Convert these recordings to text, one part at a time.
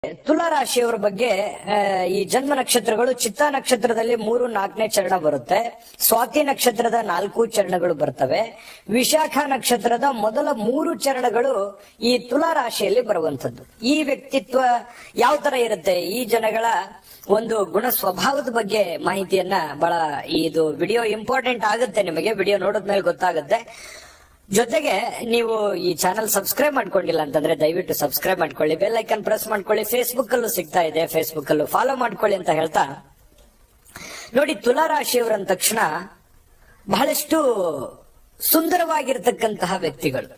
ತುಲಾ ರಾಶಿಯವರ ಬಗ್ಗೆ ಈ ಜನ್ಮ ನಕ್ಷತ್ರಗಳು ಚಿತ್ತಾ ನಕ್ಷತ್ರದಲ್ಲಿ 3, 4ನೇ ಚರಣ ಬರುತ್ತೆ. ಸ್ವಾತಿ ನಕ್ಷತ್ರದ 4 ಚರಣಗಳು ಬರ್ತವೆ. ವಿಶಾಖ ನಕ್ಷತ್ರದ ಮೊದಲ 3 ಚರಣಗಳು ಈ ತುಲಾ ರಾಶಿಯಲ್ಲಿ ಬರುವಂತದ್ದು. ಈ ವ್ಯಕ್ತಿತ್ವ ಯಾವ ತರ ಇರುತ್ತೆ, ಈ ಜನಗಳ ಒಂದು ಗುಣ ಸ್ವಭಾವದ ಬಗ್ಗೆ ಮಾಹಿತಿಯನ್ನ ಬಹಳ ಇದು ವಿಡಿಯೋ ಇಂಪಾರ್ಟೆಂಟ್ ಆಗುತ್ತೆ. ನಿಮಗೆ ವಿಡಿಯೋ ನೋಡಿದ್ಮೇಲೆ ಗೊತ್ತಾಗುತ್ತೆ. ಜೊತೆಗೆ ನೀವು ಈ ಚಾನಲ್ ಸಬ್ಸ್ಕ್ರೈಬ್ ಮಾಡ್ಕೊಂಡಿಲ್ಲ ಅಂತಂದ್ರೆ ದಯವಿಟ್ಟು ಸಬ್ಸ್ಕ್ರೈಬ್ ಮಾಡ್ಕೊಳ್ಳಿ, ಬೆಲ್ ಐಕನ್ ಪ್ರೆಸ್ ಮಾಡ್ಕೊಳ್ಳಿ. ಫೇಸ್ಬುಕ್ ಅಲ್ಲೂ ಸಿಗ್ತಾ ಇದೆ, ಫೇಸ್ಬುಕ್ ಅಲ್ಲೂ ಫಾಲೋ ಮಾಡ್ಕೊಳ್ಳಿ ಅಂತ ಹೇಳ್ತಾ, ನೋಡಿ ತುಲಾ ರಾಶಿಯವರ ತಕ್ಷಣ ಬಹಳಷ್ಟು ಸುಂದರವಾಗಿರತಕ್ಕಂತಹ ವ್ಯಕ್ತಿಗಳು,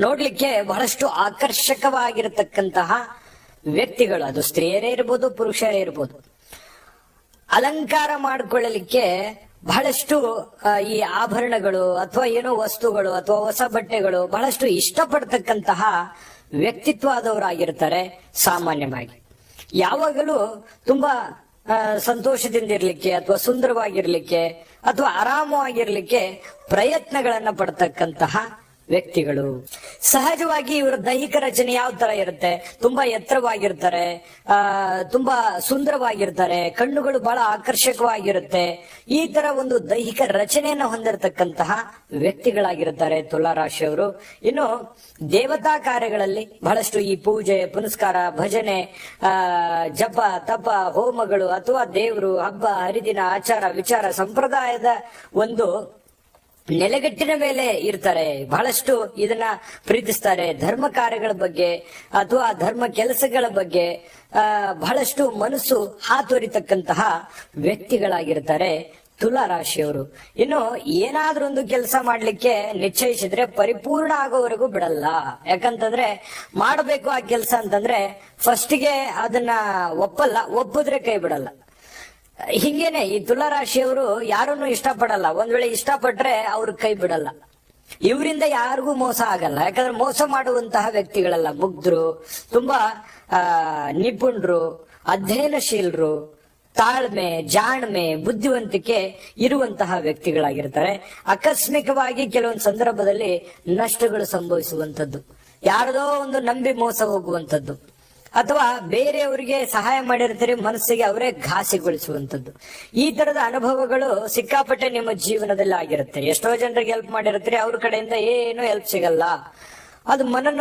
ನೋಡ್ಲಿಕ್ಕೆ ಬಹಳಷ್ಟು ಆಕರ್ಷಕವಾಗಿರತಕ್ಕಂತಹ ವ್ಯಕ್ತಿಗಳು. ಅದು ಸ್ತ್ರೀಯರೇ ಇರ್ಬೋದು, ಪುರುಷರೇ ಇರ್ಬೋದು. ಅಲಂಕಾರ ಮಾಡಿಕೊಳ್ಳಲಿಕ್ಕೆ ಬಹಳಷ್ಟು ಈ ಆಭರಣಗಳು ಅಥವಾ ಏನೋ ವಸ್ತುಗಳು ಅಥವಾ ಹೊಸ ಬಟ್ಟೆಗಳು ಬಹಳಷ್ಟು ಇಷ್ಟಪಡ್ತಕ್ಕಂತಹ ವ್ಯಕ್ತಿತ್ವ ಆದವರಾಗಿರ್ತಾರೆ. ಸಾಮಾನ್ಯವಾಗಿ ಯಾವಾಗಲೂ ತುಂಬಾ ಸಂತೋಷದಿಂದ ಇರ್ಲಿಕ್ಕೆ ಅಥವಾ ಸುಂದರವಾಗಿರ್ಲಿಕ್ಕೆ ಅಥವಾ ಆರಾಮವಾಗಿರ್ಲಿಕ್ಕೆ ಪ್ರಯತ್ನಗಳನ್ನ ಪಡ್ತಕ್ಕಂತಹ ವ್ಯಕ್ತಿಗಳು. ಸಹಜವಾಗಿ ಇವರ ದೈಹಿಕ ರಚನೆ ಯಾವ ತರ ಇರುತ್ತೆ, ತುಂಬಾ ಎತ್ತರವಾಗಿರ್ತಾರೆ, ತುಂಬಾ ಸುಂದರವಾಗಿರ್ತಾರೆ, ಕಣ್ಣುಗಳು ಬಹಳ ಆಕರ್ಷಕವಾಗಿರುತ್ತೆ. ಈ ತರ ಒಂದು ದೈಹಿಕ ರಚನೆಯನ್ನ ಹೊಂದಿರತಕ್ಕಂತಹ ವ್ಯಕ್ತಿಗಳಾಗಿರ್ತಾರೆ ತುಲಾ ರಾಶಿಯವರು. ಇನ್ನು ದೇವತಾ ಕಾರ್ಯಗಳಲ್ಲಿ ಬಹಳಷ್ಟು ಈ ಪೂಜೆ ಪುನಸ್ಕಾರ, ಭಜನೆ, ಜಪ ತಪ, ಹೋಮಗಳು ಅಥವಾ ದೇವರು, ಹಬ್ಬ ಹರಿದಿನ, ಆಚಾರ ವಿಚಾರ, ಸಂಪ್ರದಾಯದ ಒಂದು ನೆಲೆಗಟ್ಟಿನ ಮೇಲೆ ಇರ್ತಾರೆ. ಬಹಳಷ್ಟು ಇದನ್ನ ಪ್ರೀತಿಸ್ತಾರೆ. ಧರ್ಮ ಕಾರ್ಯಗಳ ಬಗ್ಗೆ ಅಥವಾ ಧರ್ಮ ಕೆಲಸಗಳ ಬಗ್ಗೆ ಬಹಳಷ್ಟು ಮನಸ್ಸು ಹಾತೊರಿತಕ್ಕಂತಹ ವ್ಯಕ್ತಿಗಳಾಗಿರ್ತಾರೆ ತುಲಾ ರಾಶಿಯವರು. ಇನ್ನು ಏನಾದ್ರೂ ಒಂದು ಕೆಲಸ ಮಾಡ್ಲಿಕ್ಕೆ ನಿಶ್ಚಯಿಸಿದ್ರೆ ಪರಿಪೂರ್ಣ ಆಗೋವರೆಗೂ ಬಿಡಲ್ಲ. ಯಾಕಂತಂದ್ರೆ ಮಾಡಬೇಕು ಆ ಕೆಲಸ ಅಂತಂದ್ರೆ ಫಸ್ಟ್ಗೆ ಅದನ್ನ ಒಪ್ಪಲ್ಲ, ಒಪ್ಪಿದ್ರೆ ಕೈ ಬಿಡಲ್ಲ. ಹಿಂಗೇನೆ ಈ ತುಲಾ ರಾಶಿಯವರು ಯಾರನ್ನು ಇಷ್ಟಪಡಲ್ಲ. ಒಂದ್ ವೇಳೆ ಇಷ್ಟಪಟ್ರೆ ಅವ್ರ ಕೈ ಬಿಡಲ್ಲ. ಇವರಿಂದ ಯಾರಿಗೂ ಮೋಸ ಆಗಲ್ಲ. ಯಾಕಂದ್ರೆ ಮೋಸ ಮಾಡುವಂತಹ ವ್ಯಕ್ತಿಗಳಲ್ಲ, ಮುಗ್ಧರು, ತುಂಬಾ ನಿಪುಣರು, ಅಧ್ಯಯನಶೀಲರು, ತಾಳ್ಮೆ, ಜಾಣ್ಮೆ, ಬುದ್ಧಿವಂತಿಕೆ ಇರುವಂತಹ ವ್ಯಕ್ತಿಗಳಾಗಿರ್ತಾರೆ. ಆಕಸ್ಮಿಕವಾಗಿ ಕೆಲವೊಂದು ಸಂದರ್ಭದಲ್ಲಿ ನಷ್ಟಗಳು ಸಂಭವಿಸುವಂತದ್ದು, ಯಾರದೋ ಒಂದು ನಂಬಿ ಮೋಸ ಹೋಗುವಂತದ್ದು, ಅಥವಾ ಬೇರೆಯವರಿಗೆ ಸಹಾಯ ಮಾಡಿರ್ತೀರಿ, ಮನಸ್ಸಿಗೆ ಅವರೇ ಘಾಸಿಗೊಳಿಸುವಂತದ್ದು. ಈ ತರದ ಅನುಭವಗಳು ಸಿಕ್ಕಾಪಟ್ಟೆ ನಿಮ್ಮ ಜೀವನದಲ್ಲಿ ಆಗಿರುತ್ತೆ. ಎಷ್ಟೋ ಜನರಿಗೆ ಹೆಲ್ಪ್ ಮಾಡಿರ್ತೀರಿ, ಅವ್ರ ಕಡೆಯಿಂದ ಏನು ಹೆಲ್ಪ್ ಸಿಗಲ್ಲ. ಅದು ಮನನ್ನು